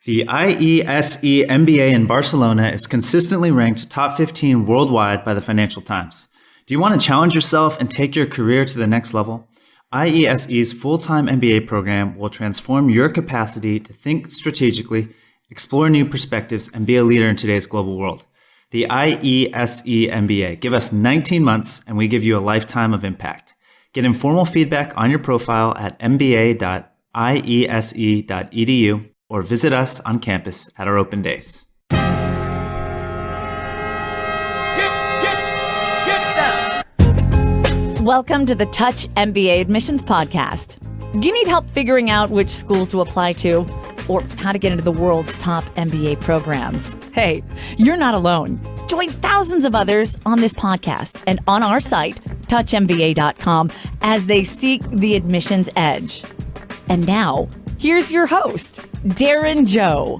The IESE MBA in Barcelona is consistently ranked top 15 worldwide by the Financial Times. Do you want to challenge yourself and take your career to the next level? IESE's full-time MBA program will transform your capacity to think strategically, explore new perspectives, and be a leader in today's global world. The IESE MBA. Give us 19 months and we give you a lifetime of impact. Get informal feedback on your profile at mba.iese.edu or visit us on campus at our open days. Welcome to the Touch MBA Admissions Podcast. Do you need help figuring out which schools to apply to or how to get into the world's top MBA programs? Hey, you're not alone. Join thousands of others on this podcast and on our site, touchmba.com, as they seek the admissions edge. And now, here's your host, Darren Joe.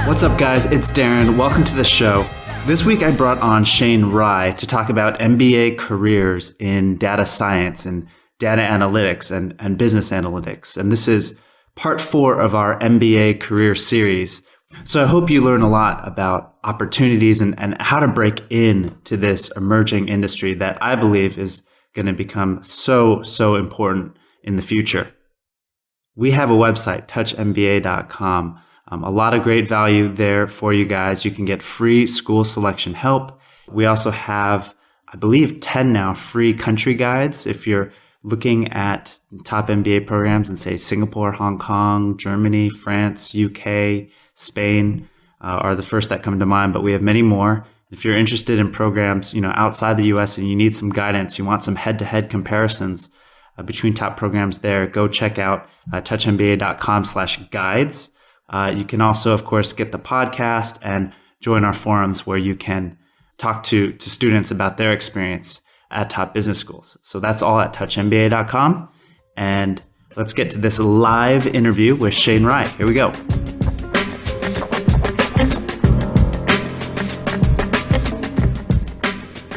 What's up, guys? It's Darren. Welcome to the show. This week I brought on Shane Rye to talk about MBA careers in data science and data analytics and business analytics. And this is part 4 of our MBA career series. So I hope you learn a lot about opportunities and how to break into this emerging industry that I believe is going to become so important in the future. We have a website, touchmba.com. A lot of great value there for you guys. You can get free school selection help. We also have, I believe, 10 now free country guides. If you're looking at top MBA programs in, say, Singapore, Hong Kong, Germany, France, UK, Spain are the first that come to mind, but we have many more. If you're interested in programs, outside the US and you need some guidance, you want some head-to-head comparisons between top programs there, go check out touchmba.com/guides. You can also, of course, get the podcast and join our forums where you can talk to students about their experience at top business schools. So that's all at touchmba.com. And let's get to this live interview with Shane Rye. Here we go.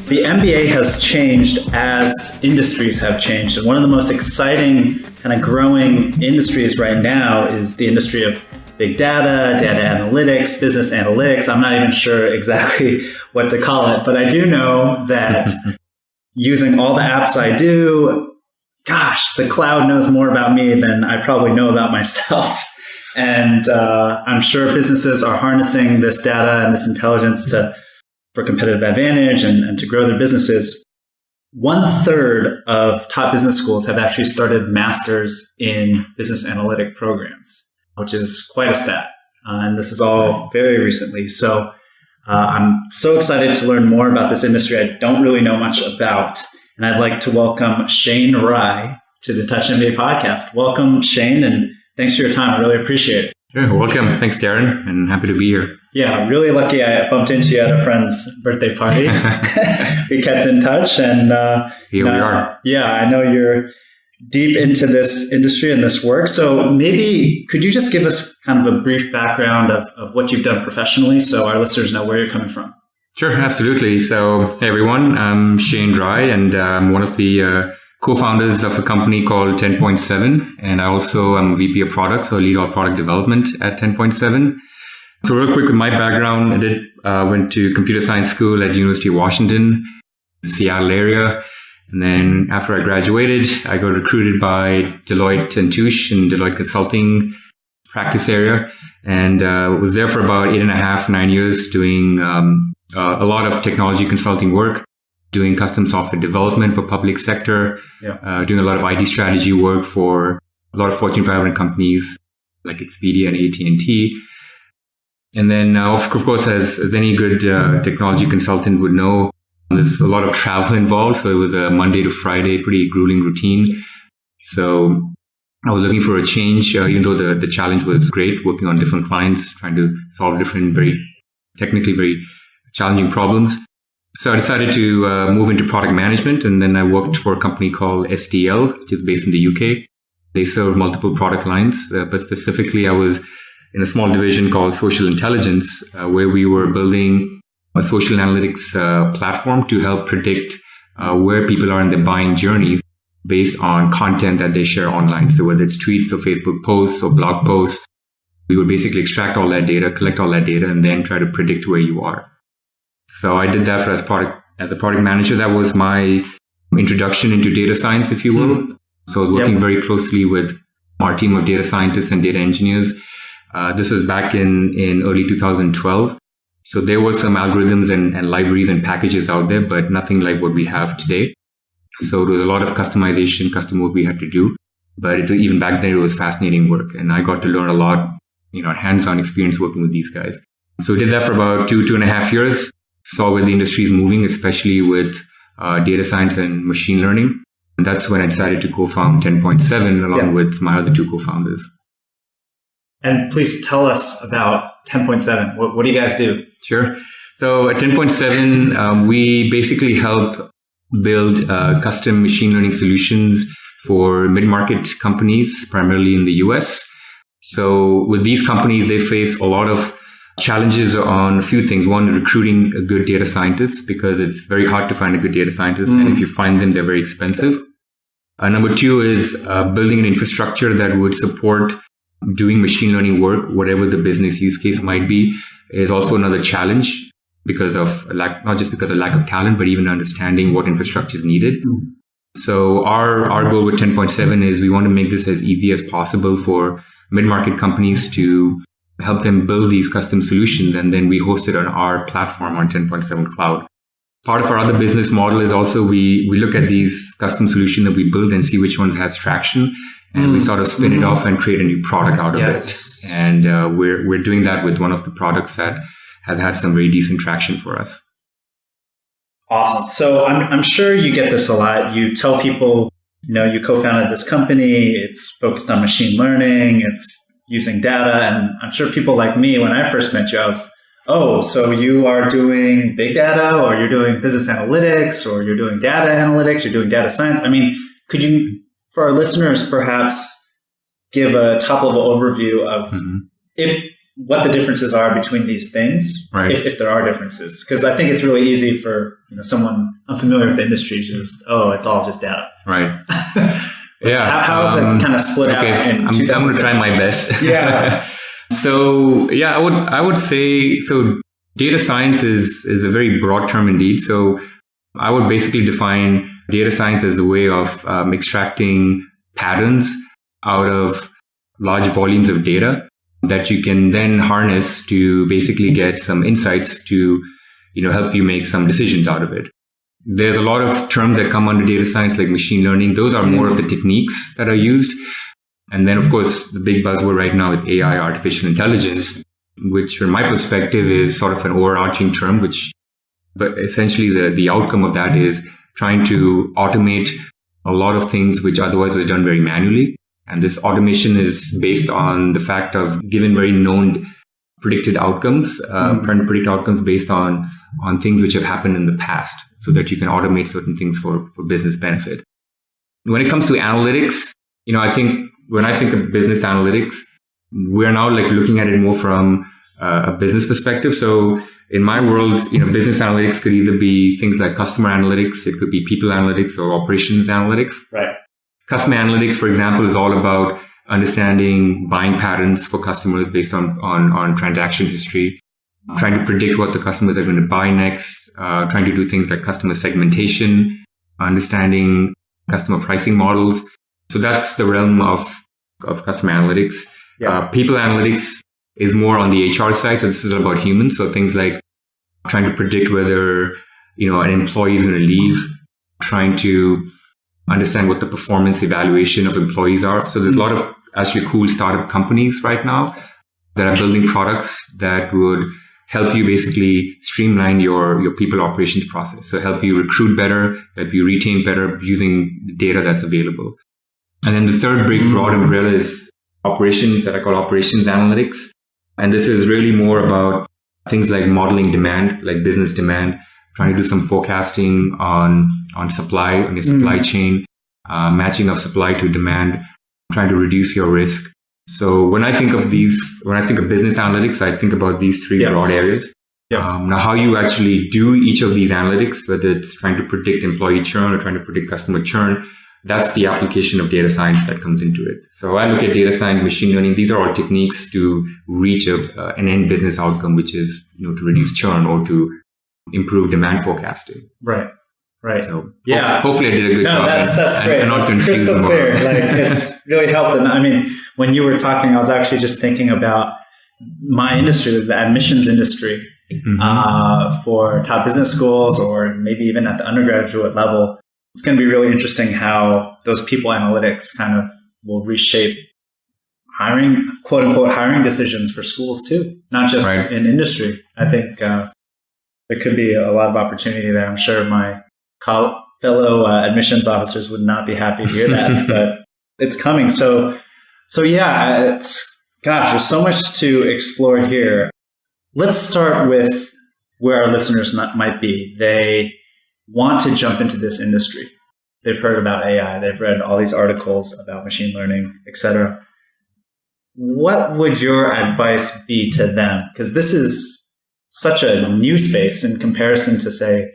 The MBA has changed as industries have changed. And one of the most exciting kind of growing industries right now is the industry of big data, data analytics, business analytics. I'm not even sure exactly what to call it, but I do know that using all the apps I do, gosh, the cloud knows more about me than I probably know about myself. And I'm sure businesses are harnessing this data and this intelligence for competitive advantage and to grow their businesses. 1/3 of top business schools have actually started masters in business analytic programs, which is quite a stat. And this is all very recently. So I'm so excited to learn more about this industry I don't really know much about. And I'd like to welcome Shane Rye to the Touch MBA podcast. Welcome, Shane, and thanks for your time. I really appreciate it. Sure, welcome. Thanks, Darren, and happy to be here. Yeah, I'm really lucky I bumped into you at a friend's birthday party. We kept in touch. And here we are. Yeah, I know you're deep into this industry and this work. So maybe could you just give us kind of a brief background of what you've done professionally so our listeners know where you're coming from? Sure, absolutely. So, hey everyone, I'm Shane Rye, and I'm one of the co-founders of a company called 10.7. And I also am a VP of product, so I lead all product development at 10.7. So real quick with my background, I went to computer science school at University of Washington, the Seattle area. And then after I graduated, I got recruited by Deloitte and Touche in Deloitte Consulting practice area, and was there for about 9 years doing a lot of technology consulting work, doing custom software development for public sector, doing a lot of IT strategy work for a lot of Fortune 500 companies like Expedia and AT&T. And then, of course, as any good technology consultant would know, there's a lot of travel involved. So it was a Monday to Friday, pretty grueling routine. So I was looking for a change, even though the challenge was great, working on different clients, trying to solve different, technically very challenging problems. So I decided to move into product management. And then I worked for a company called SDL, which is based in the UK. They serve multiple product lines, but specifically I was in a small division called Social Intelligence, where we were building a social analytics platform to help predict where people are in their buying journeys based on content that they share online. So whether it's tweets or Facebook posts or blog posts, we would basically extract all that data, collect all that data, and then try to predict where you are. So I did that as a product manager. That was my introduction into data science, if you will. So I was working very closely with our team of data scientists and data engineers. This was back in early 2012. So there were some algorithms and libraries and packages out there, but nothing like what we have today. So there was a lot of customization, custom work we had to do. But even back then, it was fascinating work. And I got to learn a lot, hands-on experience working with these guys. So we did that for about 2.5 years. Saw where the industry is moving, especially with data science and machine learning. And that's when I decided to co-found 10.7 along with my other two co-founders. And please tell us about 10.7. What do you guys do? Sure. So at 10.7, we basically help build custom machine learning solutions for mid-market companies, primarily in the US. So with these companies, they face a lot of challenges on a few things. One, recruiting a good data scientist, because it's very hard to find a good data scientist. And if you find them, they're very expensive. Number two is building an infrastructure that would support doing machine learning work, whatever the business use case might be, is also another challenge because of not just because of lack of talent, but even understanding what infrastructure is needed. So our goal with 10.7 is we want to make this as easy as possible for mid-market companies to help them build these custom solutions. And then we host it on our platform on 10.7 Cloud. Part of our other business model is also we look at these custom solutions that we build and see which ones has traction. And we sort of spin it off and create a new product out of it. And we're doing that with one of the products that has had some very decent traction for us. Awesome. So I'm sure you get this a lot. You tell people, you co-founded this company. It's focused on machine learning. It's using data. And I'm sure people like me, when I first met you, I was, so you are doing big data, or you're doing business analytics, or you're doing data analytics, you're doing data science. I mean, could you, for our listeners, perhaps give a top-level overview of what the differences are between these things, if there are differences? Because I think it's really easy for someone unfamiliar with the industry to just, it's all just data. Right. Yeah. How is it kind of split out? I'm going to try my best. Yeah. So I would say, so data science is a very broad term indeed. So I would basically define data science as a way of extracting patterns out of large volumes of data that you can then harness to basically get some insights to, help you make some decisions out of it. There's a lot of terms that come under data science, like machine learning. Those are more of the techniques that are used. And then, of course, the big buzzword right now is AI, artificial intelligence, which from my perspective is sort of an overarching term, but essentially the outcome of that is trying to automate a lot of things which otherwise was done very manually. And this automation is based on the fact of given very known predicted outcomes, trying to predict outcomes based on things which have happened in the past so that you can automate certain things for business benefit. When it comes to analytics, I think when I think of business analytics, we're now looking at it more from a business perspective. So in my world, business analytics could either be things like customer analytics, it could be people analytics or operations analytics. Right. Customer analytics, for example, is all about understanding buying patterns for customers based on transaction history, trying to predict what the customers are going to buy next, trying to do things like customer segmentation, understanding customer pricing models. So that's the realm of customer analytics. Yeah. People analytics is more on the HR side. So this is about humans. So things like trying to predict whether, an employee is going to leave, trying to understand what the performance evaluation of employees are. So there's a lot of actually cool startup companies right now that are building products that would help you basically streamline your people operations process. So help you recruit better, help you retain better using the data that's available. And then the third big broad umbrella is operations that I call operations analytics. And this is really more about things like modeling demand, like business demand, trying to do some forecasting on supply, on your supply chain, matching of supply to demand, trying to reduce your risk. So when I think of business analytics, I think about these three broad areas. Now, how you actually do each of these analytics, whether it's trying to predict employee churn or trying to predict customer churn, that's the application of data science that comes into it. So I look at data science, machine learning. These are all techniques to reach an end business outcome, which is, to reduce churn or to improve demand forecasting. Right. So yeah, hopefully I did a good job. That's great. And also it's crystal clear. It's really helped. And I mean, when you were talking, I was actually just thinking about my industry, the admissions industry, for top business schools or maybe even at the undergraduate level. It's going to be really interesting how those people analytics kind of will reshape hiring, quote unquote, hiring decisions for schools too, not just in industry. I think there could be a lot of opportunity there. I'm sure my fellow admissions officers would not be happy to hear that, but it's coming. So yeah, there's so much to explore here. Let's start with where our listeners might be. They want to jump into this industry. They've heard about AI. They've read all these articles about machine learning, etc. What would your advice be to them? Because this is such a new space in comparison to, say,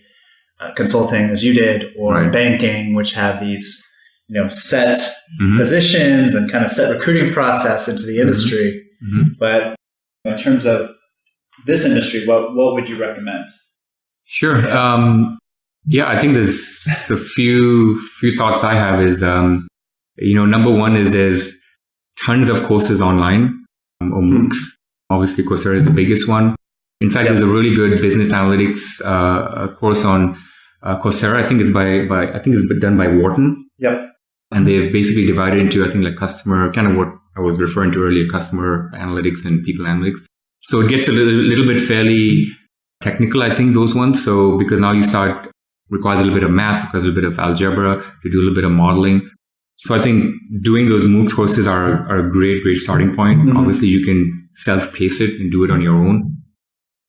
consulting as you did, or banking, which have these, set positions and kind of set recruiting process into the industry. But in terms of this industry, what would you recommend? Sure. Yeah, I think there's a few thoughts I have is, number one is there's tons of courses online or MOOCs. Obviously, Coursera is the biggest one. In fact, there's a really good business analytics course on Coursera. I think it's done by Wharton. Yep. And they've basically divided into, I think, like customer, kind of what I was referring to earlier, customer analytics and people analytics. So it gets a little bit fairly technical, I think, those ones. So because now requires a little bit of math, requires a little bit of algebra to do a little bit of modeling. So I think doing those MOOCs courses are a great starting point. Obviously, you can self-pace it and do it on your own.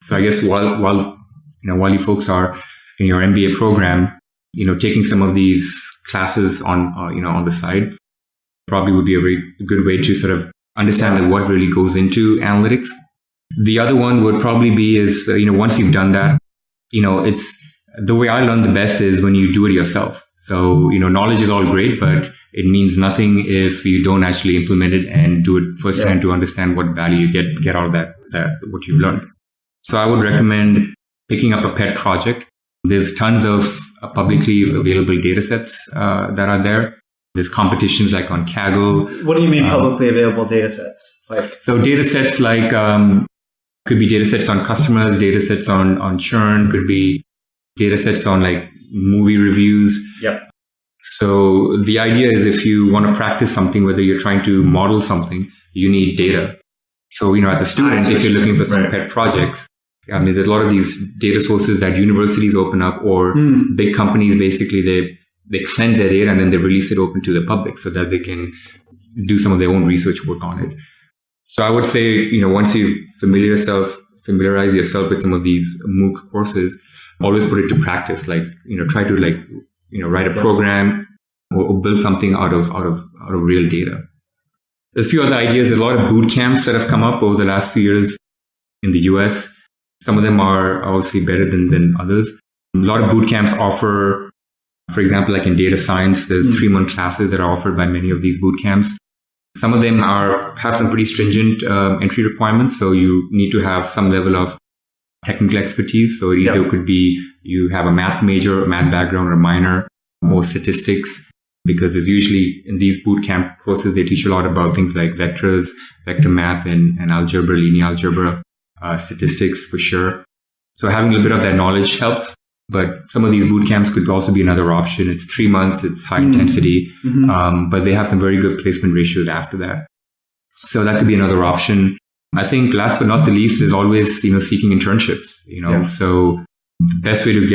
So I guess while you folks are in your MBA program, taking some of these classes on the side probably would be a very good way to sort of understand what really goes into analytics. The other one would probably be is, once you've done that, it's the way I learn the best is when you do it yourself. So, knowledge is all great, but it means nothing if you don't actually implement it and do it firsthand to understand what value you get out of that what you've learned. So I would recommend picking up a pet project. There's tons of publicly available data sets that are there. There's competitions like on Kaggle. What do you mean publicly available data sets? So data sets like could be data sets on customers, data sets on churn, could be data sets on like movie reviews. Yep. So the idea is if you want to practice something, whether you're trying to model something, you need data. So, as a student, if you're looking for some pet projects, I mean, there's a lot of these data sources that universities open up or big companies, basically, they cleanse their data and then they release it open to the public so that they can do some of their own research work on it. So I would say, once you familiarize yourself with some of these MOOC courses, always put it to practice. Try to write a program or build something out of real data. There's a few other ideas. There's a lot of boot camps that have come up over the last few years in the US. Some of them are obviously better than others. A lot of boot camps offer, for example, like in data science, there's 3-month classes that are offered by many of these boot camps. Some of them have some pretty stringent entry requirements. So you need to have some level of technical expertise. So it either could be you have a math major, a math background, or a minor, or statistics, because there's usually in these boot camp courses, they teach a lot about things like vectors, vector math, and algebra, linear algebra, statistics for sure. So having a little bit of that knowledge helps. But some of these boot camps could also be another option. It's 3 months, it's high intensity, but they have some very good placement ratios after that. So that could be another option. I think last but not the least is always, seeking internships, So the best way to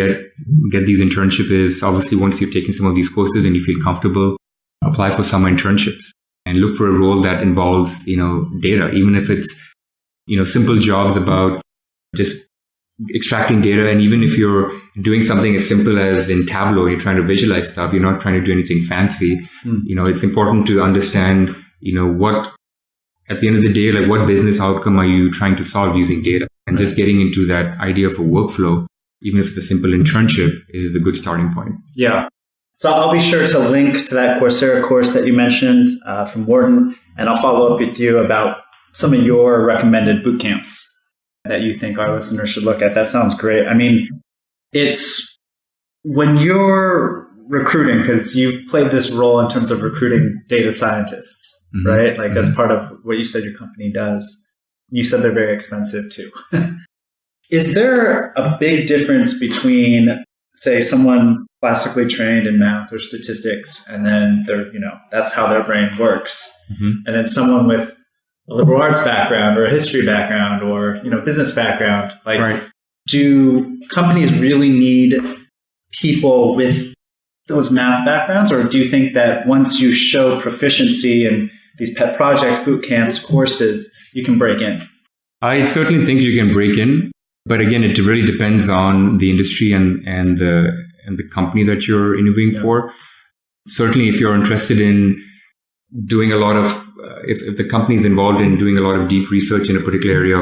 get these internships is obviously once you've taken some of these courses and you feel comfortable, apply for summer internships and look for a role that involves, data, even if it's, simple jobs about just extracting data. And even if you're doing something as simple as in Tableau, you're trying to visualize stuff, you're not trying to do anything fancy. It's important to understand, what, at the end of the day, like what business outcome are you trying to solve using data? And just getting into that idea of a workflow, even if it's a simple internship, is a good starting point. Yeah. So I'll be sure to link to that Coursera course that you mentioned from Wharton, and I'll follow up with you about some of your recommended boot camps that you think our listeners should look at. That sounds great. I mean, it's when you're recruiting, because you've played this role in terms of recruiting data scientists, right? Like that's part of what you said your company does. You said they're very expensive too. Is there a big difference between, say, someone classically trained in math or statistics, and then that's how their brain works, and then someone with a liberal arts background or a history background or business background? Like, Right. Do companies really need people with those math backgrounds, or do you think that once you show proficiency in these pet projects, boot camps, courses, you can break in? I certainly think you can break in, but again, it really depends on the industry and the company that you're interviewing for. Certainly, if you're interested in doing a lot of, if the company is involved in doing a lot of deep research in a particular area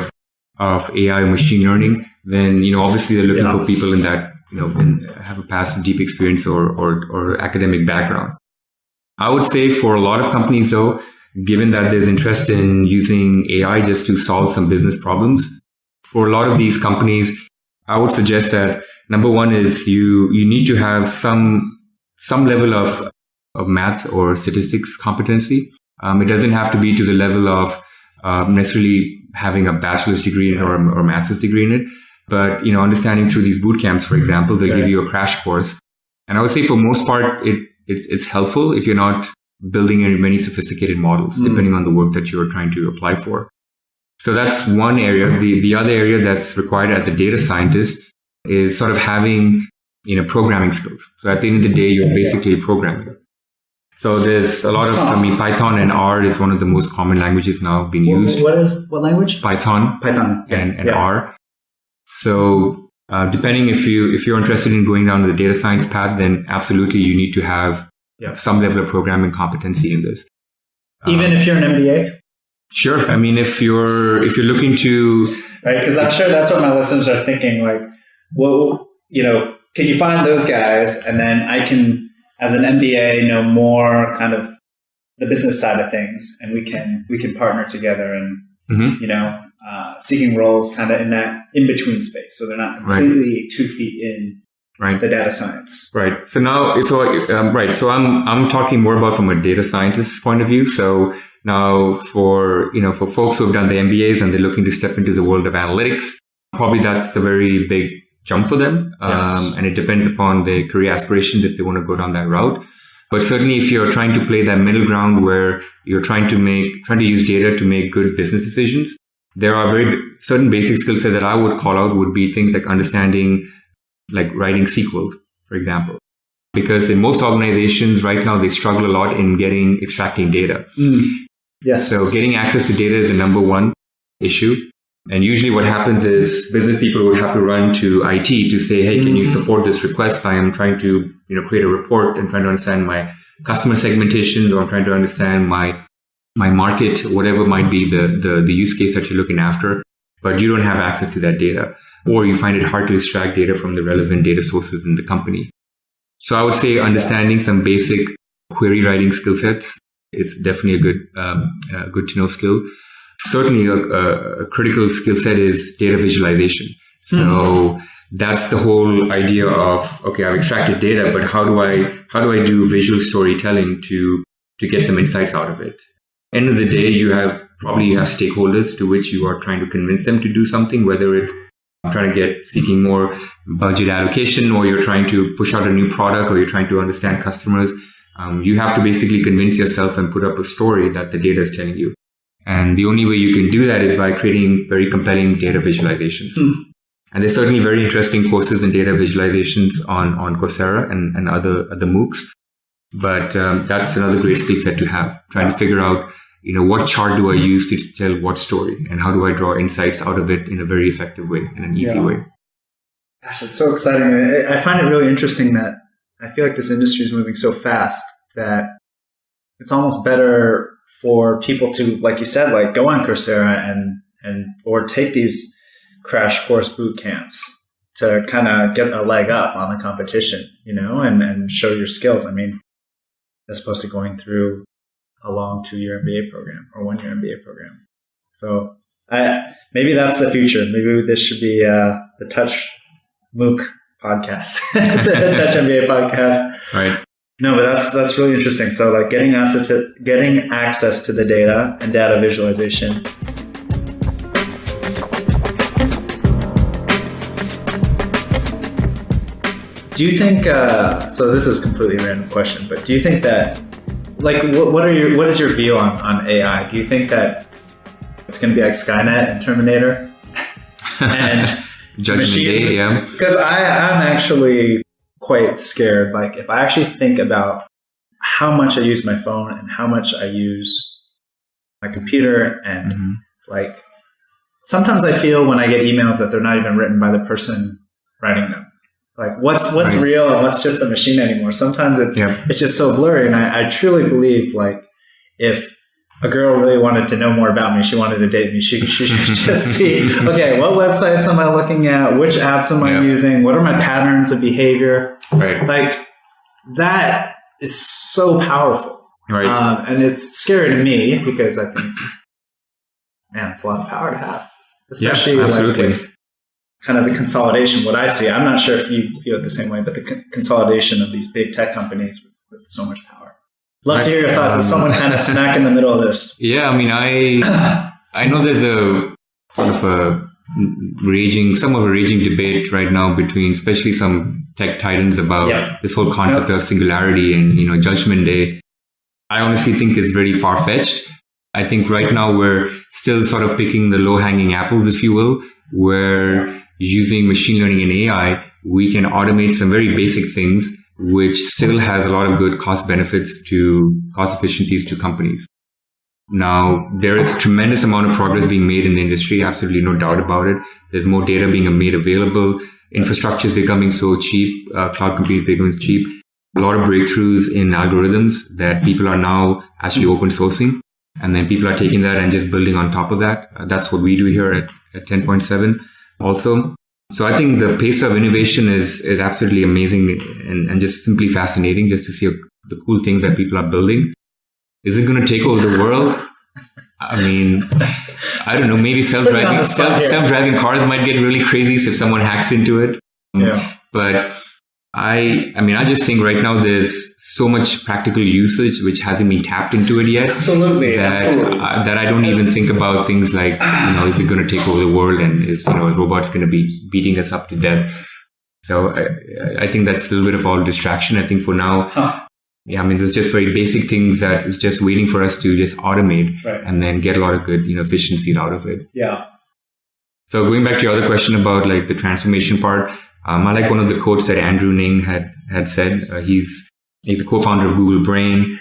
of AI or machine learning, then obviously they're looking for people in that and have a past deep experience or academic background. I would say for a lot of companies, though, given that there's interest in using AI just to solve some business problems, for a lot of these companies, I would suggest that number one is you need to have some level of math or statistics competency. It doesn't have to be to the level of necessarily having a bachelor's degree in it or a master's degree in it. But, understanding through these boot camps, for example, they'll give you a crash course. And I would say for most part, it's helpful if you're not building many sophisticated models, depending on the work that you're trying to apply for. So that's one area. The other area that's required as a data scientist is sort of having, programming skills. So at the end of the day, you're basically a programmer. So there's a lot of, Python and R is one of the most common languages now being used. What language? Python. And R. So depending if you're interested in going down the data science path, then absolutely you need to have some level of programming competency in this. Even if you're an MBA? Sure. I mean, if you're looking to, right, because I'm sure that's what my listeners are thinking. Like, well, can you find those guys, and then I can, as an MBA, know more kind of the business side of things, and we can partner together and seeking roles kind of in that in between space, so they're not completely 2 feet in the data science. Right. So now, So I'm talking more about from a data scientist's point of view. So now for folks who have done the MBAs and they're looking to step into the world of analytics, probably that's a very big jump for them. And it depends upon their career aspirations if they want to go down that route. But certainly if you're trying to play that middle ground where you're trying to use data to make good business decisions, there are certain basic skill sets that I would call out would be things like understanding, like writing SQL, for example. Because in most organizations right now, they struggle a lot in extracting data. Yes. So getting access to data is the number one issue. And usually what happens is business people would have to run to IT to say, hey, can you support this request? I am trying to create a report and trying to understand my customer segmentations, or I'm trying to understand my market, whatever might be the use case that you're looking after. But you don't have access to that data, or you find it hard to extract data from the relevant data sources in the company. So I would say understanding some basic query writing skill sets is definitely a good to know skill. Certainly a critical skill set is data visualization. So that's the whole idea of, okay, I've extracted data, but how do I do visual storytelling to get some insights out of it? End of the day, you have stakeholders to which you are trying to convince them to do something, whether it's seeking more budget allocation, or you're trying to push out a new product, or you're trying to understand customers. You have to basically convince yourself and put up a story that the data is telling you. And the only way you can do that is by creating very compelling data visualizations. And there's certainly very interesting courses in data visualizations on Coursera and other MOOCs. But that's another great skill set to have, trying to figure out, what chart do I use to tell what story, and how do I draw insights out of it in a very effective way, in an easy way. Gosh, it's so exciting. I find it really interesting that I feel like this industry is moving so fast that it's almost better for people to, like you said, like go on Coursera and or take these crash course boot camps to kind of get a leg up on the competition, and show your skills. I mean, as opposed to going through a long 2-year MBA program or 1-year MBA program. So maybe that's the future. Maybe this should be the Touch MOOC podcast, the Touch MBA podcast. Right. No, but that's really interesting. So like getting access to the data and data visualization. Do you think? So this is a completely random question, but do you think that, like, what is your view on AI? Do you think that it's going to be like Skynet and Terminator and Judgment Day? Yeah. Because I'm actually quite scared. Like, if I actually think about how much I use my phone and how much I use my computer, and like, sometimes I feel when I get emails that they're not even written by the person writing them. Like, what's right. real and what's just a machine anymore? Sometimes it's just so blurry. And I truly believe, like, if a girl really wanted to know more about me, she wanted to date me, she should just see, okay, what websites am I looking at? Which apps am I using? What are my patterns of behavior? Right. Like, that is so powerful. Right. And it's scary to me because I think, man, it's a lot of power to have. Especially absolutely. Like with kind of the consolidation, what I see. I'm not sure if you feel it the same way, but the consolidation of these big tech companies with so much power. Love to hear your thoughts as someone kind of smack in the middle of this. Yeah, I mean, I know there's a sort of a raging debate right now between especially some tech titans about this whole concept of singularity and, Judgment Day. I honestly think it's very far-fetched. I think right now we're still sort of picking the low-hanging apples, if you will, where using machine learning and AI, we can automate some very basic things, which still has a lot of good cost efficiencies to companies. Now, there is tremendous amount of progress being made in the industry, absolutely no doubt about it. There's more data being made available. Infrastructure is becoming so cheap. Cloud computing is becoming cheap. A lot of breakthroughs in algorithms that people are now actually open sourcing. And then people are taking that and just building on top of that. That's what we do here at 10.7 also. So I think the pace of innovation is absolutely amazing and just simply fascinating just to see the cool things that people are building. Is it going to take over the world? I mean, I don't know. Maybe self-driving cars might get really crazy if someone hacks into it. Yeah. But I just think right now there's so much practical usage which hasn't been tapped into it yet. Absolutely. That I don't even think about things like, is it going to take over the world and is, robots going to be beating us up to death? So I think that's a little bit of all distraction. I think for now, there's just very basic things that is just waiting for us to just automate and then get a lot of good, efficiencies out of it. Yeah. So going back to your other question about like the transformation part, I like one of the quotes that Andrew Ng had said. He's the co-founder of Google Brain.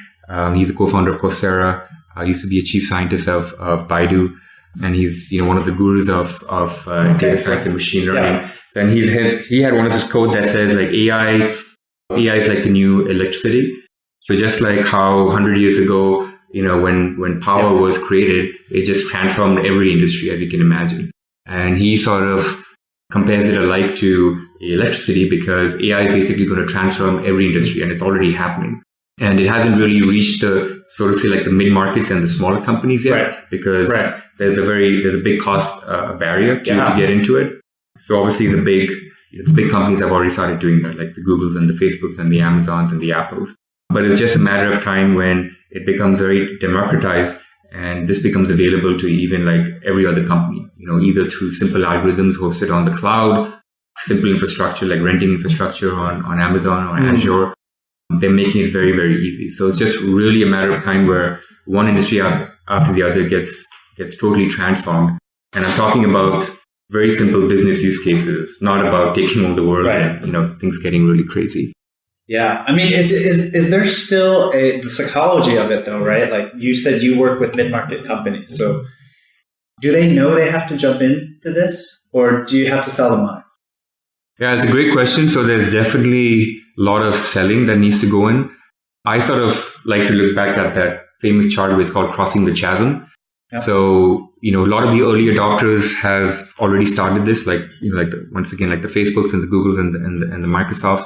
He's a co-founder of Coursera. Used to be a chief scientist of Baidu, and he's one of the gurus of data science and machine learning. Yeah. So, and he had one of his quotes that says like AI is like the new electricity. So just like how 100 years ago, when power was created, it just transformed every industry, as you can imagine. And he sort of compares it alike to electricity because AI is basically going to transform every industry, and it's already happening. And it hasn't really reached the sort of say like the mid markets and the smaller companies yet, because there's a big cost barrier to get into it. So obviously the big companies have already started doing that, like the Googles and the Facebooks and the Amazons and the Apples. But it's just a matter of time when it becomes very democratized. And this becomes available to even like every other company, either through simple algorithms hosted on the cloud, simple infrastructure like renting infrastructure on Amazon or Azure. They're making it very, very easy. So it's just really a matter of time where one industry after the other gets totally transformed. And I'm talking about very simple business use cases, not about taking over the world and things getting really crazy. Yeah. I mean, is there still the psychology of it though, right? Like you said, you work with mid-market companies. So do they know they have to jump into this, or do you have to sell them on it? Yeah, it's a great question. So there's definitely a lot of selling that needs to go in. I sort of like to look back at that famous chart where it's called Crossing the Chasm. Yeah. So a lot of the early adopters have already started this, once again, like the Facebooks and the Googles and the Microsofts.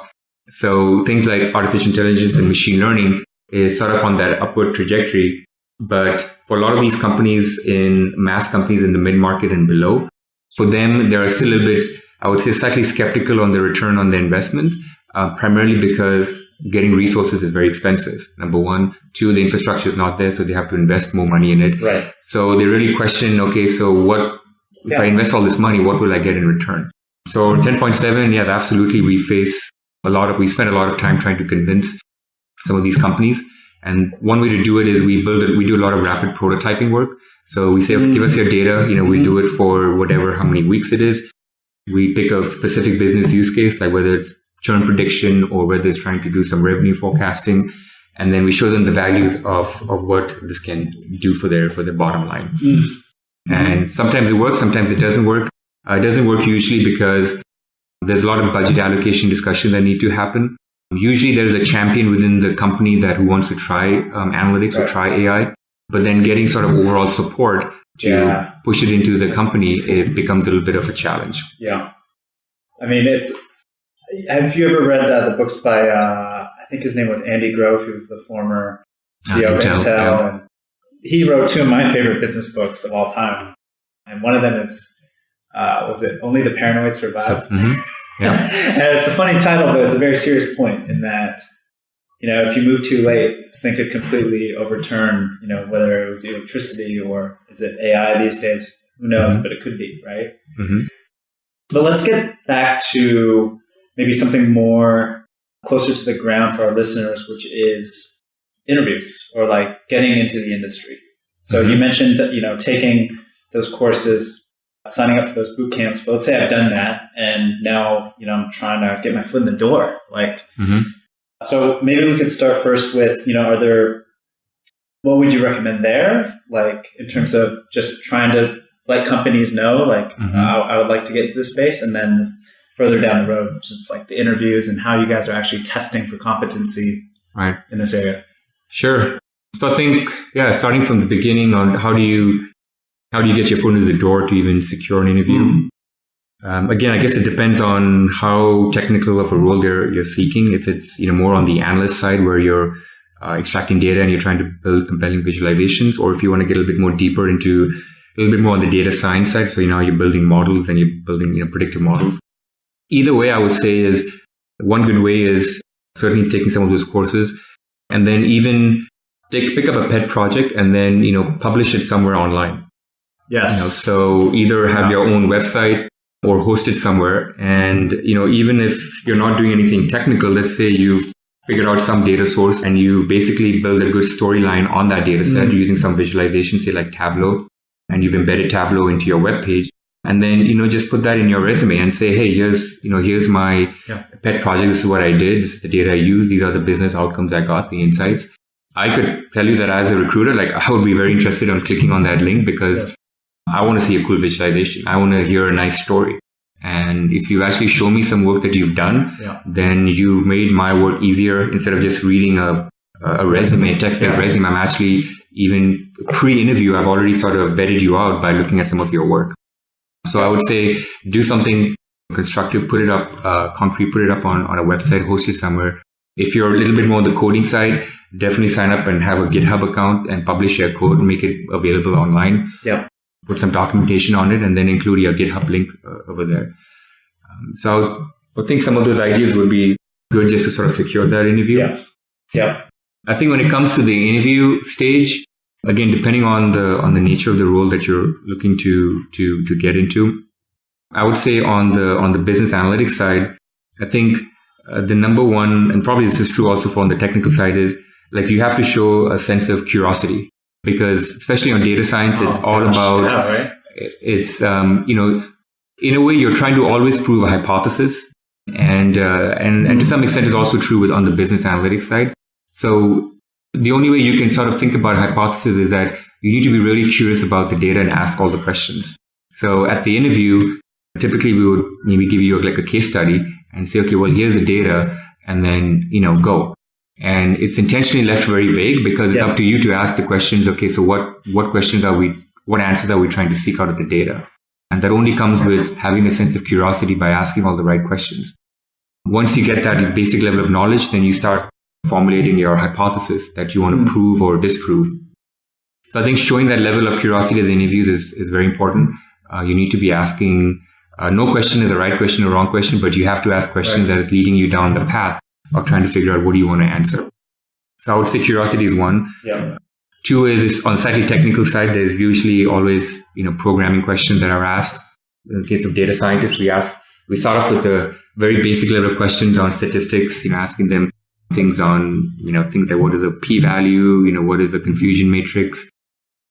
So things like artificial intelligence and machine learning is sort of on that upward trajectory. But for a lot of these companies mass companies in the mid-market and below, for them, they're still a little bit, I would say, slightly skeptical on the return on their investment, primarily because getting resources is very expensive. Number one. Two, the infrastructure is not there, so they have to invest more money in it. Right. So they really question, okay, so what, if I invest all this money, what will I get in return? So 10.7, yeah, absolutely. We spend a lot of time trying to convince some of these companies. And one way to do it is we do a lot of rapid prototyping work. So we say, okay, give us your data. We do it for how many weeks it is. We pick a specific business use case, like whether it's churn prediction or whether it's trying to do some revenue forecasting. And then we show them the value of what this can do for their bottom line. Mm-hmm. And sometimes it works, sometimes it doesn't work. It doesn't work usually because there's a lot of budget allocation discussion that need to happen. Usually there's a champion within the company who wants to try analytics or try AI, but then getting sort of overall support to push it into the company, it becomes a little bit of a challenge. Yeah. I mean, have you ever read the books by, I think his name was Andy Grove, who was the former CEO of Intel. Yeah. And he wrote two of my favorite business books of all time. And one of them is, was it Only the Paranoid Survive? Yeah. And it's a funny title, but it's a very serious point in that, if you move too late, this thing could completely overturn, whether it was electricity or is it AI these days, who knows, but it could be, right? Mm-hmm. But let's get back to maybe something more closer to the ground for our listeners, which is interviews or like getting into the industry. So you mentioned, taking those courses, signing up for those boot camps, but let's say I've done that and now, I'm trying to get my foot in the door. So maybe we could start first with, what would you recommend there? Like in terms of just trying to let companies know, I would like to get to this space, and then further down the road, just like the interviews and how you guys are actually testing for competency in this area. Sure. So I think, starting from the beginning on how do you get your foot into the door to even secure an interview? Mm-hmm. Again, I guess it depends on how technical of a role you're seeking. If it's more on the analyst side where you're extracting data and you're trying to build compelling visualizations, or if you want to get a little bit more deeper into a little bit more on the data science side, so you're building models and you're building predictive models. Either way, I would say is one good way is certainly taking some of those courses, and then even pick up a pet project and then publish it somewhere online. Yes. So either have your own website or host it somewhere. And, even if you're not doing anything technical, let's say you figured out some data source and you basically build a good storyline on that data set using some visualization, say like Tableau, and you've embedded Tableau into your web page. And then, just put that in your resume and say, hey, here's my pet project. This is what I did. This is the data I used. These are the business outcomes I got, the insights. I could tell you that as a recruiter, I would be very interested on clicking on that link because I want to see a cool visualization. I want to hear a nice story. And if you actually show me some work that you've done, then you've made my work easier. Instead of just reading a resume, text-based resume, I'm actually, even pre-interview, I've already sort of vetted you out by looking at some of your work. So I would say do something constructive, put it up, concrete, put it up on a website, host it somewhere. If you're a little bit more on the coding side, definitely sign up and have a GitHub account and publish your code and make it available online. Yeah. Put some documentation on it and then include your GitHub link over there. So I think some of those ideas would be good just to sort of secure that interview. Yeah. I think when it comes to the interview stage, again, depending on the nature of the role that you're looking to get into, I would say on the business analytics side, I think the number one, and probably this is true also for on the technical side, is you have to show a sense of curiosity. Because especially on data science, it's all about, it's, in a way, you're trying to always prove a hypothesis. And to some extent, it's also true on the business analytics side. So the only way you can sort of think about hypothesis is that you need to be really curious about the data and ask all the questions. So at the interview, typically we would maybe give you a case study and say, okay, well, here's the data, and then, go. And it's intentionally left very vague because it's up to you to ask the questions. Okay, so what questions are we what answers are we trying to seek out of the data? And that only comes with having a sense of curiosity by asking all the right questions. Once you get that basic level of knowledge, then you start formulating your hypothesis that you want to prove or disprove. So I think showing that level of curiosity at the interviews is very important. You need to be asking, no question is a right question or wrong question, but you have to ask questions that is leading you down the path of trying to figure out what do you want to answer. So I would say curiosity is one. Yeah. Two is on the slightly technical side, there's usually always, programming questions that are asked. In the case of data scientists, we start off with the very basic level of questions on statistics, asking them things on, things like what is a p-value, what is a confusion matrix,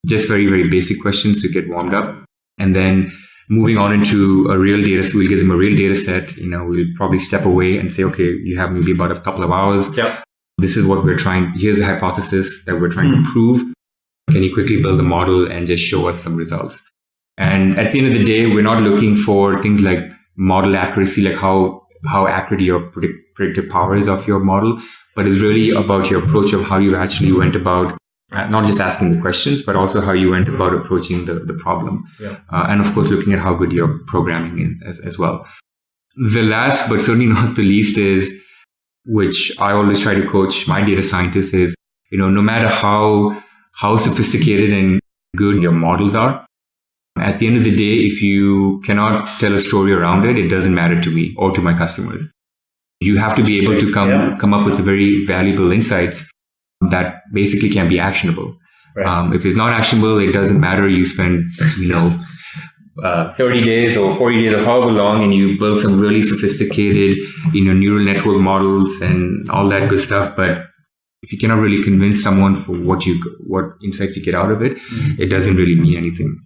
just very, very basic questions to get warmed up. And then moving on into a real data set, we'll give them a real data set, we'll probably step away and say, okay, you have maybe about a couple of hours. Yep. This is what here's a hypothesis that we're trying to prove. Can you quickly build a model and just show us some results? And at the end of the day, we're not looking for things like model accuracy, like how accurate your predictive power is of your model, but it's really about your approach of how you actually went about not just asking the questions, but also how you went about approaching the problem. Yeah. And of course, looking at how good your programming is as well. The last, but certainly not the least, is, which I always try to coach my data scientists, is, no matter how sophisticated and good your models are, at the end of the day, if you cannot tell a story around it, it doesn't matter to me or to my customers. You have to be able to come up with very valuable insights that basically can be actionable. Right. If it's not actionable, it doesn't matter. You spend, 30 days or 40 days or however long, and you build some really sophisticated, neural network models and all that good stuff. But if you cannot really convince someone for what insights you get out of it, it doesn't really mean anything.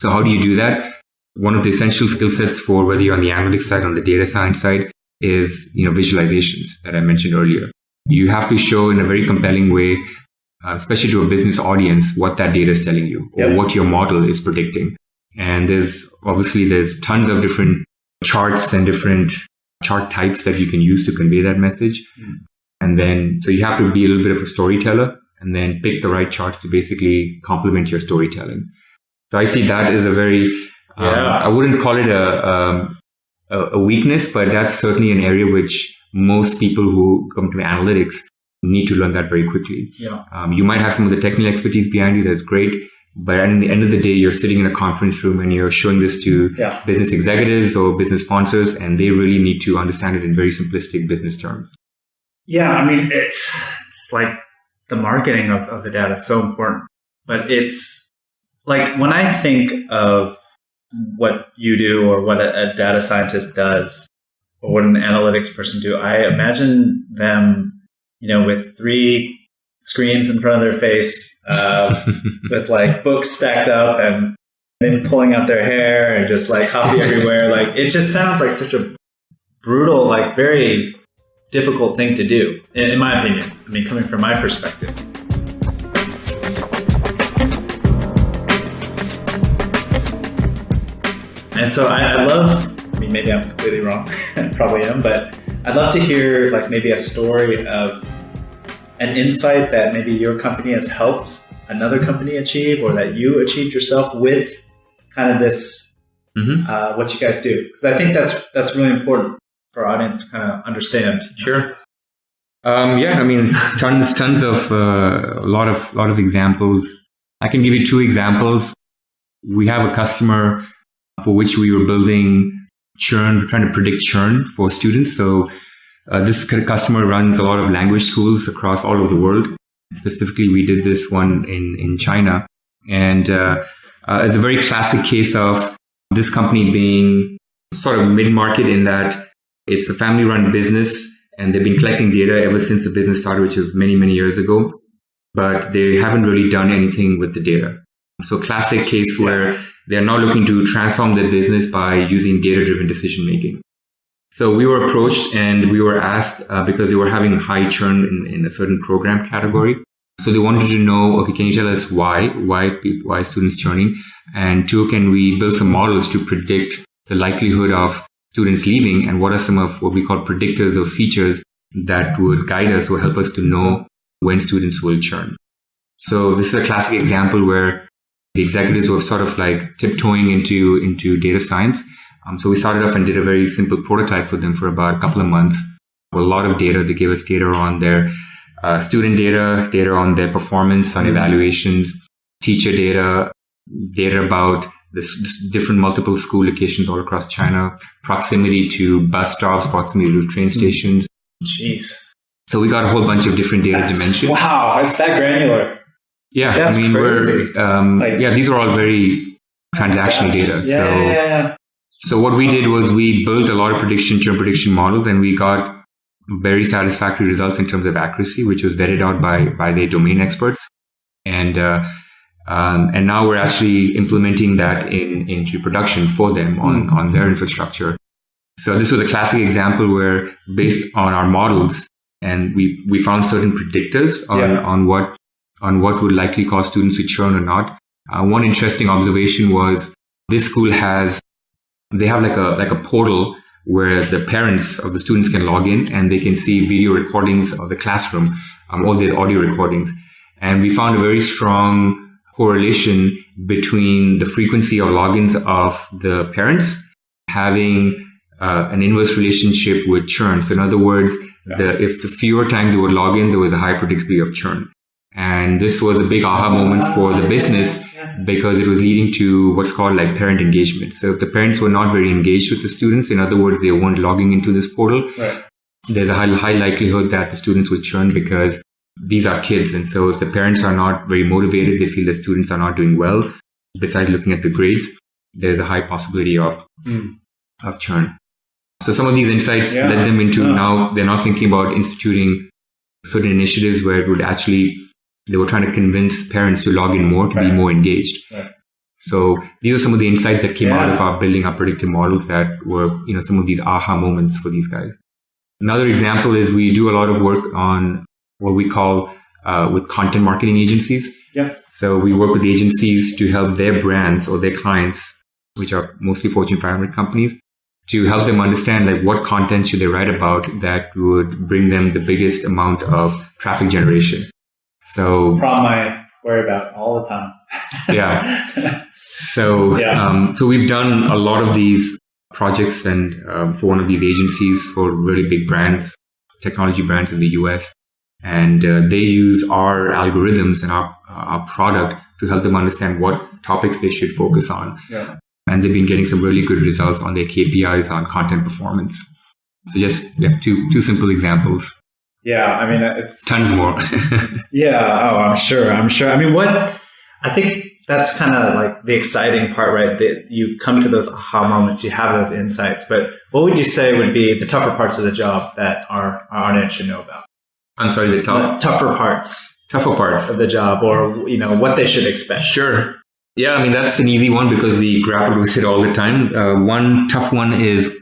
So how do you do that? One of the essential skill sets for whether you're on the analytics side, on the data science side, is, visualizations that I mentioned earlier. You have to show in a very compelling way, especially to a business audience, what that data is telling you or what your model is predicting. And there's tons of different charts and different chart types that you can use to convey that message. And then, so you have to be a little bit of a storyteller and then pick the right charts to basically complement your storytelling. So I see that as a very, I wouldn't call it a weakness, but that's certainly an area which most people who come to analytics need to learn that very quickly. Yeah. You might have some of the technical expertise behind you. That's great. But at the end of the day, you're sitting in a conference room and you're showing this to business executives or business sponsors, and they really need to understand it in very simplistic business terms. Yeah. I mean, it's like the marketing of the data is so important, but it's like when I think of what you do or what a data scientist does or what an analytics person do, I imagine them, with 3 screens in front of their face, with like books stacked up and maybe pulling out their hair and just like copy everywhere. Like it just sounds like such a brutal, like very difficult thing to do, in my opinion. I mean, coming from my perspective. And so I love, maybe I'm completely wrong, probably am, but I'd love to hear like maybe a story of an insight that maybe your company has helped another company achieve, or that you achieved yourself with kind of this, what you guys do. Because I think that's really important for our audience to kind of understand. Sure. Tons of, a lot of examples. I can give you 2 examples. We have a customer for which we were building churn, trying to predict churn for students. So this customer runs a lot of language schools across all over the world. Specifically, we did this one in China. And it's a very classic case of this company being sort of mid-market in that it's a family-run business, and they've been collecting data ever since the business started, which was many, many years ago. But they haven't really done anything with the data. So classic case where they're now looking to transform their business by using data-driven decision-making. So we were approached and we were asked, because they were having high churn in a certain program category. So they wanted to know, okay, can you tell us why students churning? And 2, can we build some models to predict the likelihood of students leaving, and what are some of what we call predictors or features that would guide us or help us to know when students will churn? So this is a classic example where the executives were sort of like tiptoeing into data science. So we started off and did a very simple prototype for them for about a couple of months. A lot of data. They gave us data on their student data on their performance, on evaluations, teacher data about the different multiple school locations all across China, proximity to bus stops, proximity to train stations. Jeez. So we got a whole bunch of different data dimensions. Wow, it's that granular. Yeah, That's crazy. These are all very transactional data. So what we did was we built a lot of churn prediction models, and we got very satisfactory results in terms of accuracy, which was vetted out by the domain experts. And now we're actually implementing that into production for them on their infrastructure. So this was a classic example where, based on our models, and we found certain predictors on what would likely cause students to churn or not. One interesting observation was this school they have like a portal where the parents of the students can log in and they can see video recordings of the classroom, all the audio recordings. And we found a very strong correlation between the frequency of logins of the parents having an inverse relationship with churn. So in other words, if the fewer times they would log in, there was a high predictability of churn. And this was a big aha moment for the business because it was leading to what's called like parent engagement. So if the parents were not very engaged with the students, in other words, they weren't logging into this portal, there's a high likelihood that the students will churn because these are kids. And so if the parents are not very motivated, they feel the students are not doing well, besides looking at the grades, there's a high possibility of churn. So some of these insights led them into now they're now thinking about instituting certain initiatives where it would actually, they were trying to convince parents to log in more, to be more engaged. So these are some of the insights that came out of our building our predictive models that were, some of these aha moments for these guys. Another example is we do a lot of work on what we call with content marketing agencies. So we work with agencies to help their brands or their clients, which are mostly Fortune 500 companies, to help them understand like what content should they write about that would bring them the biggest amount of traffic generation. So problem I worry about all the time. So we've done a lot of these projects and for one of these agencies for really big brands, technology brands in the US. And they use our algorithms and our product to help them understand what topics they should focus on. And they've been getting some really good results on their KPIs on content performance. So just two simple examples. It's tons more. I'm sure. I mean, I think that's kind of like the exciting part, right? That you come to those aha moments, you have those insights. But what would you say would be the tougher parts of the job that our audience should know about? I'm sorry, the tougher parts of the job, or what they should expect. Sure. Yeah, I mean that's an easy one because we grapple with it all the time. One tough one is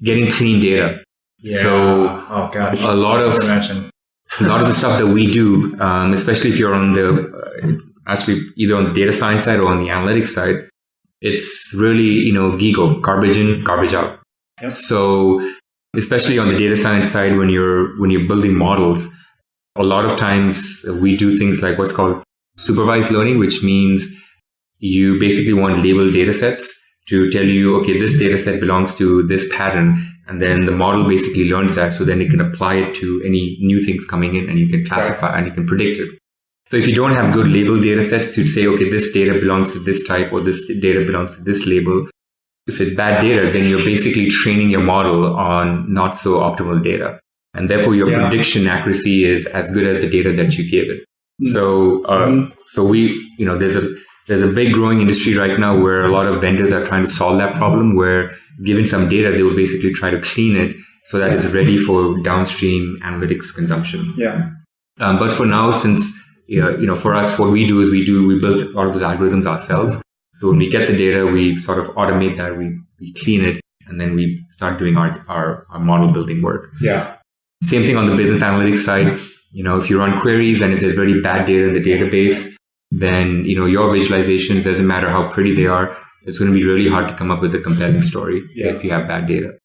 getting clean data. So a lot of the stuff that we do, especially if you're on the actually either on the data science side or on the analytics side, it's really GIGO, garbage in, garbage out. So especially on the data science side, when you're building models, a lot of times we do things like what's called supervised learning, which means you basically want labeled data sets to tell you, okay, this data set belongs to this pattern. And then the model basically learns that. So then it can apply it to any new things coming in and you can classify and you can predict it. So if you don't have good labeled data sets to say, okay, this data belongs to this type or this data belongs to this label, if it's bad data, then you're basically training your model on not so optimal data. And therefore your prediction accuracy is as good as the data that you gave it. So we, there's a big growing industry right now where a lot of vendors are trying to solve that problem, where given some data, they will basically try to clean it so that it's ready for downstream analytics consumption. But for now, since, for us, what we do is we build a lot of those algorithms ourselves. So when we get the data, we sort of automate that, we clean it, and then we start doing our model building work. Same thing on the business analytics side. If you run queries and if there's very bad data in the database, then, your visualizations, doesn't matter how pretty they are, it's going to be really hard to come up with a compelling story if you have bad data.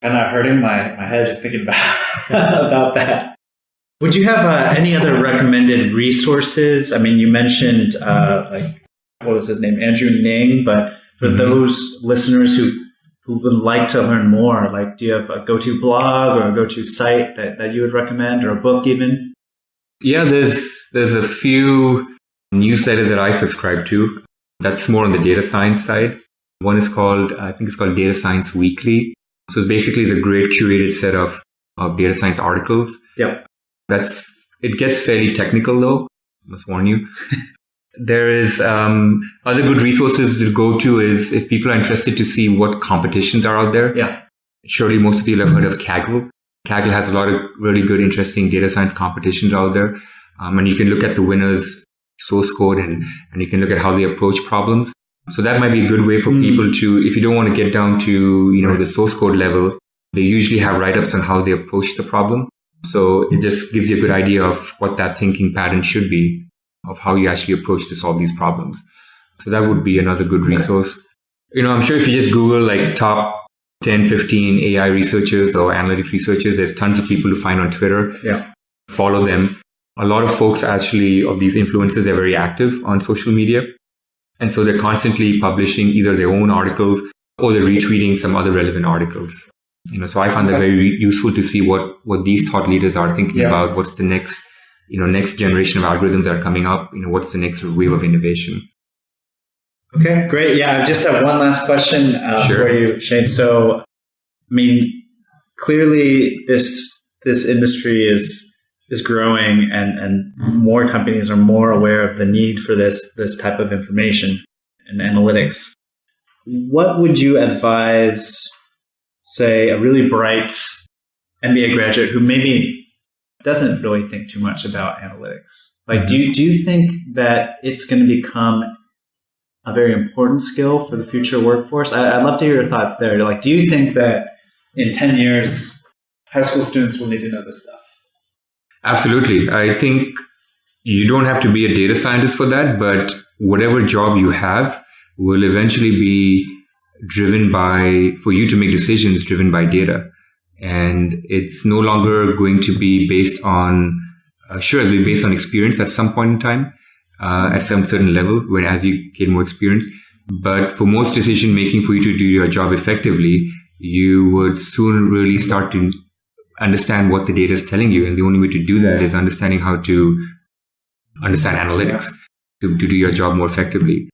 And I'm hurting my head just thinking about that. Would you have any other recommended resources? I mean, you mentioned like what was his name? Andrew Ng. But for those listeners who would like to learn more, like, do you have a go-to blog or a go-to site that you would recommend, or a book even? Yeah, there's a few newsletters that I subscribe to. That's more on the data science side. One is called, I think it's called Data Science Weekly. So it's basically the great curated set of data science articles. Yep. It gets fairly technical though, I must warn you. There is other good resources to go to is if people are interested to see what competitions are out there. Yeah. Surely most people have heard of Kaggle. Kaggle has a lot of really good, interesting data science competitions out there. And you can look at the winners' source code and you can look at how they approach problems. So that might be a good way for people to, if you don't want to get down to, the source code level, they usually have write-ups on how they approach the problem. So it just gives you a good idea of what that thinking pattern should be, of how you actually approach to solve these problems. So that would be another good resource. I'm sure if you just Google like top 10, 15 AI researchers or analytics researchers, there's tons of people to find on Twitter. Yeah. Follow them. A lot of folks actually, of these influencers, they're very active on social media. And so they're constantly publishing either their own articles or they're retweeting some other relevant articles. So I find that very useful to see what these thought leaders are thinking about. What's the next generation of algorithms that are coming up? What's the next wave of innovation? Okay, great. Yeah, I just have one last question for you, Shane. So, clearly this industry is growing and more companies are more aware of the need for this type of information and analytics. What would you advise, say, a really bright MBA graduate who maybe doesn't really think too much about analytics? Like, do you think that it's going to become a very important skill for the future workforce? I'd love to hear your thoughts there. Like, do you think that in 10 years, high school students will need to know this stuff? Absolutely. I think you don't have to be a data scientist for that, but whatever job you have will eventually be driven by, for you to make decisions driven by data. And it's no longer going to be based on, it'll be based on experience at some point in time, at some certain level, when as you get more experience. But for most decision making, for you to do your job effectively, you would soon really start to understand what the data is telling you. And the only way to do that is understanding how to understand analytics to do your job more effectively.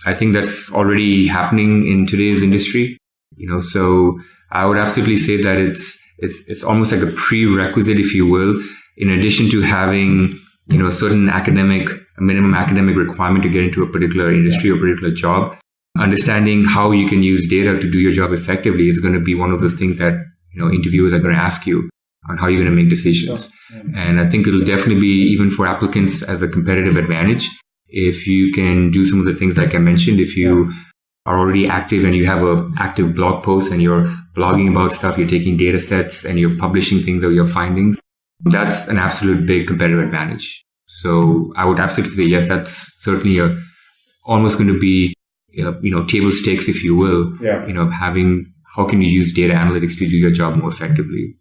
I think that's already happening in today's industry. So I would absolutely say that it's almost like a prerequisite, if you will, in addition to having, a certain minimum academic requirement to get into a particular industry or particular job. Understanding how you can use data to do your job effectively is going to be one of those things that, interviewers are going to ask you on how you're going to make decisions. Sure. And I think it'll definitely be, even for applicants, as a competitive advantage. If you can do some of the things like I mentioned, if you are already active and you have an active blog post and you're blogging about stuff, you're taking data sets and you're publishing things or your findings, that's an absolute big competitive advantage. So I would absolutely say, yes, that's certainly almost going to be, table stakes, if you will, having, how can you use data analytics to do your job more effectively?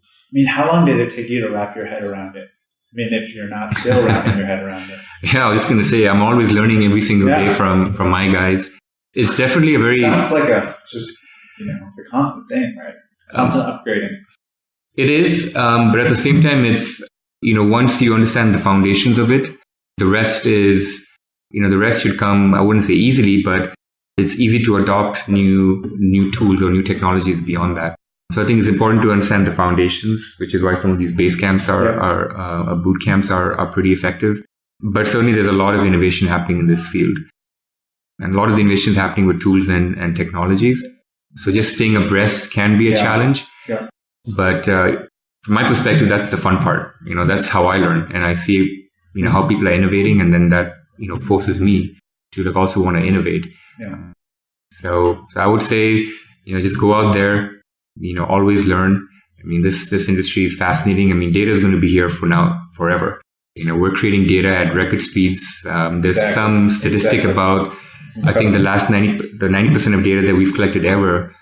How long did it take you to wrap your head around it? If you're not still wrapping your head around this. Yeah, I was just going to say, I'm always learning every single day from my guys. It's definitely a very... Sounds like it's a constant thing, right? Constant upgrading. It is, but at the same time, it's, once you understand the foundations of it, the rest is, the rest should come, I wouldn't say easily, but it's easy to adopt new tools or new technologies beyond that. So I think it's important to understand the foundations, which is why some of these base camps are boot camps are pretty effective. But certainly there's a lot of innovation happening in this field. And a lot of the innovation is happening with tools and technologies. So just staying abreast can be a challenge. Yeah. But from my perspective, that's the fun part. That's how I learn. And I see, how people are innovating. And then that, forces me to also want to innovate. Yeah. So I would say, just go out there, always learn. This industry is fascinating. Data is going to be here forever. We're creating data at record speeds. There's some statistic about, I think the 90% of data that we've collected ever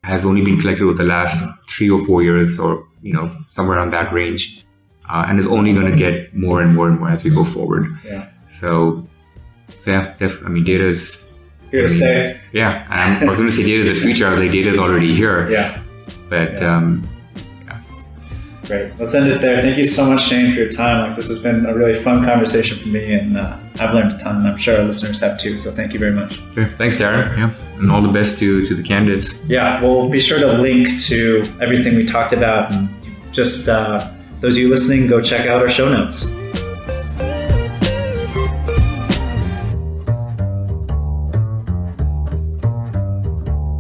has only been collected over the last 3 or 4 years, or, somewhere around that range. And is only going to get more and more and more as we go forward. Yeah. So So yeah, data is here to stay. Yeah, I was going to say data is the future. I was like, data is already here. Yeah. But Great. Let's end it there. Thank you so much, Shane, for your time. Like, this has been a really fun conversation for me, and I've learned a ton, and I'm sure our listeners have too. So thank you very much. Sure. Thanks, Darren. Yeah, and all the best to the candidates. Yeah, we'll be sure to link to everything we talked about, and just those of you listening, go check out our show notes.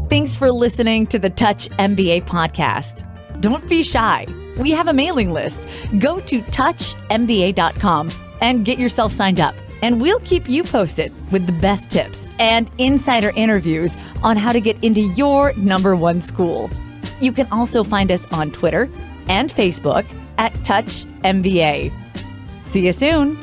Thanks for listening to the Touch MBA podcast. Don't be shy. We have a mailing list. Go to touchmba.com and get yourself signed up. And we'll keep you posted with the best tips and insider interviews on how to get into your number one school. You can also find us on Twitter and Facebook at Touch MBA. See you soon.